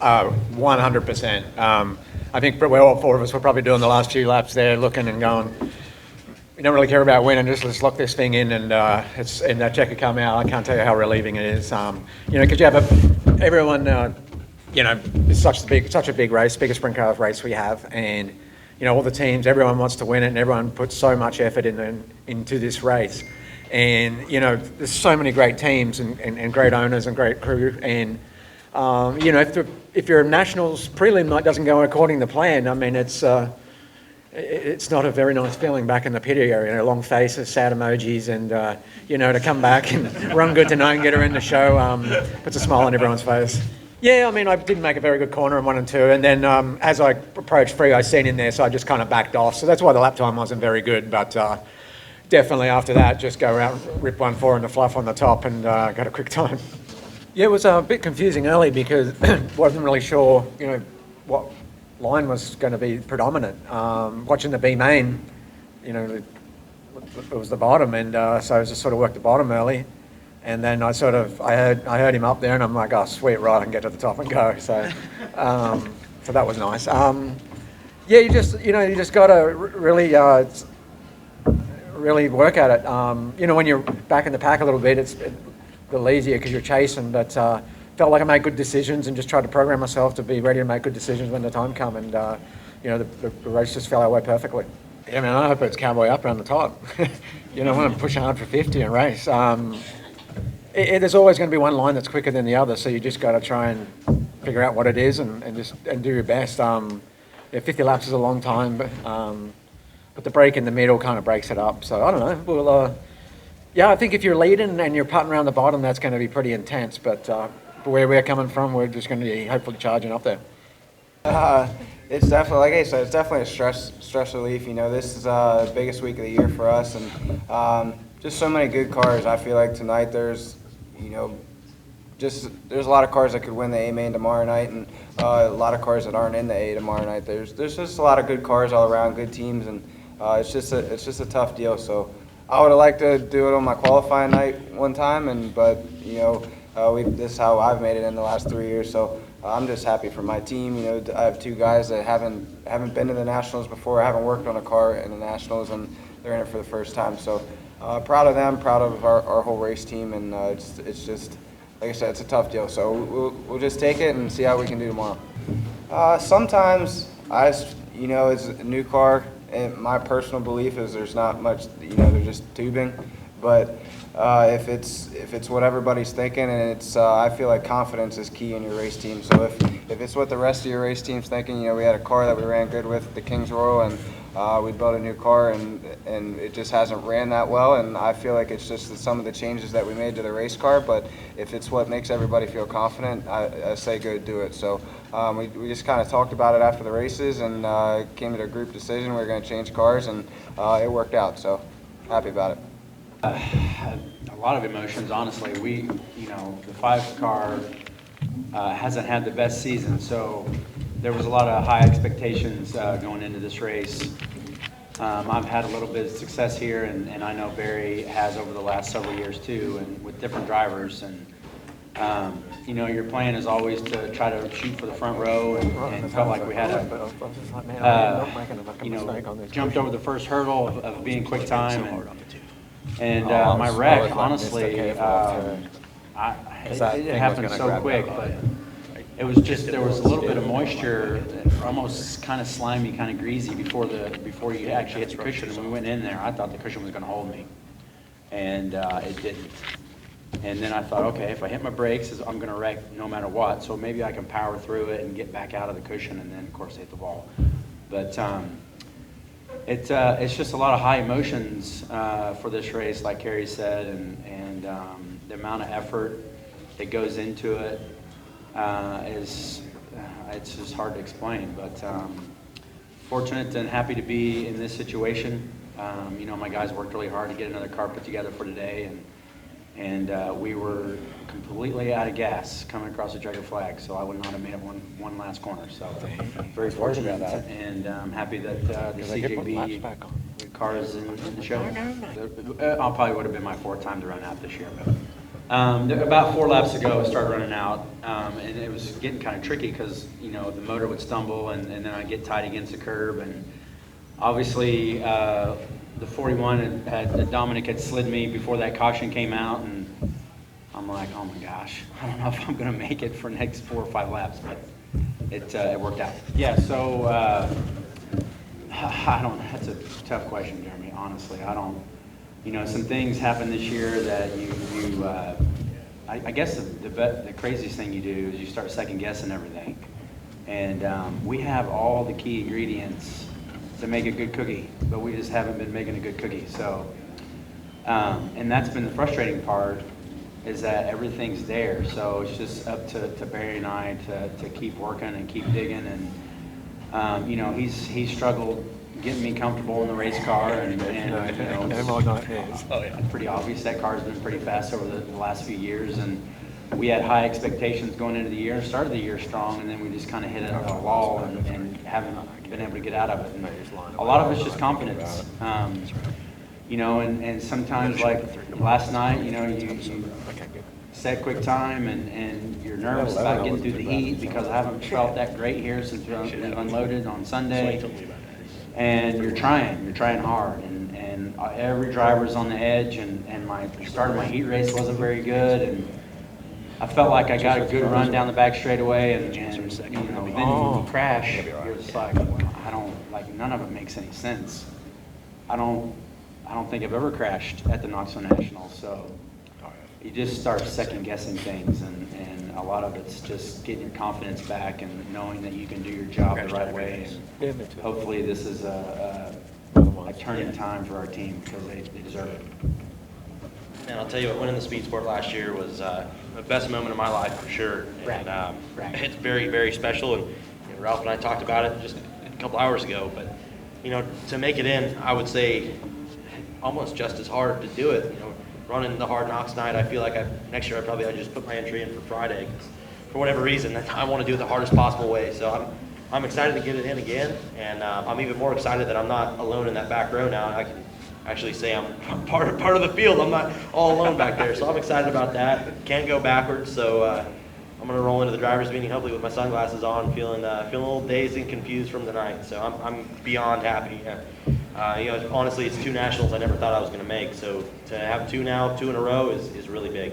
100%. I think we're all four of us were probably doing the last few laps there, looking and going, we don't really care about winning, just let's lock this thing in and that checker come out. I can't tell you how relieving it is. Because you have everyone, it's such a big race, biggest sprint car race we have, and all the teams, everyone wants to win it, and everyone puts so much effort into this race. And there's so many great teams and great owners and great crew, and if your nationals prelim doesn't go according to plan, I mean it's not a very nice feeling back in the pit area. Long faces, sad emojis, and to come back and run good tonight and get her in the show puts a smile on everyone's face. Yeah, I mean, I didn't make a very good corner in 1 and 2, and then as I approached 3, I seen in there, so I just kind of backed off. So that's why the lap time wasn't very good, but definitely after that, just go out, rip 1-4 in the fluff on the top, and got a quick time. Yeah, it was a bit confusing early because wasn't really sure, what line was going to be predominant. Watching the B main, it was the bottom, and so I just sort of worked the bottom early. And then I heard him up there, and I'm like, oh, sweet, right, I can get to the top and go. So, so that was nice. Yeah, you just got to really, really work at it. When you're back in the pack a little bit, it's a little easier because you're chasing. But felt like I made good decisions and just tried to program myself to be ready to make good decisions when the time come. And the race just fell our way perfectly. Yeah, man, I hope it's cowboy up around the top. I want to push hard for 50 and race. There's always going to be one line that's quicker than the other, so you just got to try and figure out what it is and do your best. 50 laps is a long time, but the break in the middle kind of breaks it up. So I don't know. We'll, I think if you're leading and you're putting around the bottom, that's going to be pretty intense. But where we're coming from, we're just going to be hopefully charging up there. It's definitely, like I said, it's definitely a stress relief. This is the biggest week of the year for us, and just so many good cars. I feel like tonight there's a lot of cars that could win the A main tomorrow night, and a lot of cars that aren't in the A tomorrow night. There's just a lot of good cars all around, good teams, and it's just a tough deal. So I would have liked to do it on my qualifying night one time, but this is how I've made it in the last 3 years. So I'm just happy for my team. I have 2 guys that haven't been to the Nationals before, haven't worked on a car in the Nationals, and they're in it for the first time. So proud of them, proud of our whole race team, and it's just, like I said, it's a tough deal. So we'll just take it and see how we can do tomorrow. Sometimes, as a new car, and my personal belief is there's not much, they're just tubing. But if it's what everybody's thinking, and it's I feel like confidence is key in your race team. So if it's what the rest of your race team's thinking, we had a car that we ran good with at the Kings Royal, and we built a new car, and it just hasn't ran that well, and I feel like it's just some of the changes that we made to the race car. But if it's what makes everybody feel confident, I say go do it. So we just kind of talked about it after the races and came to a group decision. We were going to change cars, and it worked out. So happy about it. A lot of emotions, honestly. The 5 car hasn't had the best season, so there was a lot of high expectations going into this race. I've had a little bit of success here, and I know Barry has over the last several years too, and with different drivers. And your plan is always to try to shoot for the front row, and felt like we had jumped over the first hurdle of being quick time, and my wreck, honestly, it happened so quick, but it was just, there was a little bit of moisture, almost kind of slimy, kind of greasy before you actually hit the cushion. And we went in there, I thought the cushion was going to hold me, and it didn't. And then I thought, okay, if I hit my brakes, I'm going to wreck no matter what, so maybe I can power through it and get back out of the cushion, and then of course hit the wall. But it's just a lot of high emotions for this race, like Kerry said, and the amount of effort that goes into it it's just hard to explain. But fortunate and happy to be in this situation. My guys worked really hard to get another car put together for today, and we were completely out of gas coming across the checkered flag, so I would not have made it one last corner. So very fortunate, and I'm happy that the CJB car is in the show. I probably would have been my 4th time to run out this year, but About 4 laps ago, it started running out, and it was getting kind of tricky because, you know, the motor would stumble and then I'd get tight against the curb. And obviously, the 41 Dominic had slid me before that caution came out, and I'm like, oh my gosh, I don't know if I'm going to make it for the next 4 or 5 laps, but it worked out. Yeah, so I don't, that's a tough question, Jeremy, honestly. I don't, you know, some things happen this year that I guess the craziest thing you do is you start second guessing everything. And we have all the key ingredients to make a good cookie, but we just haven't been making a good cookie. So, and that's been the frustrating part, is that everything's there. So it's just up to Barry and I to keep working and keep digging. And, you know, he's struggled getting me comfortable in the race car, and you know, it's pretty obvious that car's been pretty fast over the last few years, and we had high expectations going into the year and started the year strong, and then we just kind of hit a wall and haven't been able to get out of it. And a lot of it's just confidence, you know, and sometimes, like last night, you know, you set quick time and you're nervous about getting through the heat because I haven't felt that great here since we unloaded on Sunday. And you're trying hard, and every driver's on the edge, and my start of my heat race wasn't very good, and I felt like I got a good run down the back straightaway, and you know, then when you crash, you're just like, none of it makes any sense. I don't think I've ever crashed at the Knoxville National, so you just start second guessing things, and a lot of it's just getting your confidence back and knowing that you can do your job the right way. And hopefully this is a turning time for our team because they deserve it. And I'll tell you what, winning the Speed Sport last year was the best moment of my life for sure. And it's very, very special. And you know, Ralph and I talked about it just a couple hours ago. But you know, to make it in, I would say almost just as hard to do it. You know, running the Hard Knocks night, I feel like next year I just put my entry in for Friday because for whatever reason I want to do it the hardest possible way. So I'm excited to get it in again, and I'm even more excited that I'm not alone in that back row now. I can actually say I'm part of the field. I'm not all alone back there, so I'm excited about that. Can't go backwards, so I'm going to roll into the driver's meeting hopefully with my sunglasses on, feeling a little dazed and confused from the night. So I'm beyond happy. You know, honestly, it's 2 nationals I never thought I was going to make. So to have 2 now, 2 in a row is really big.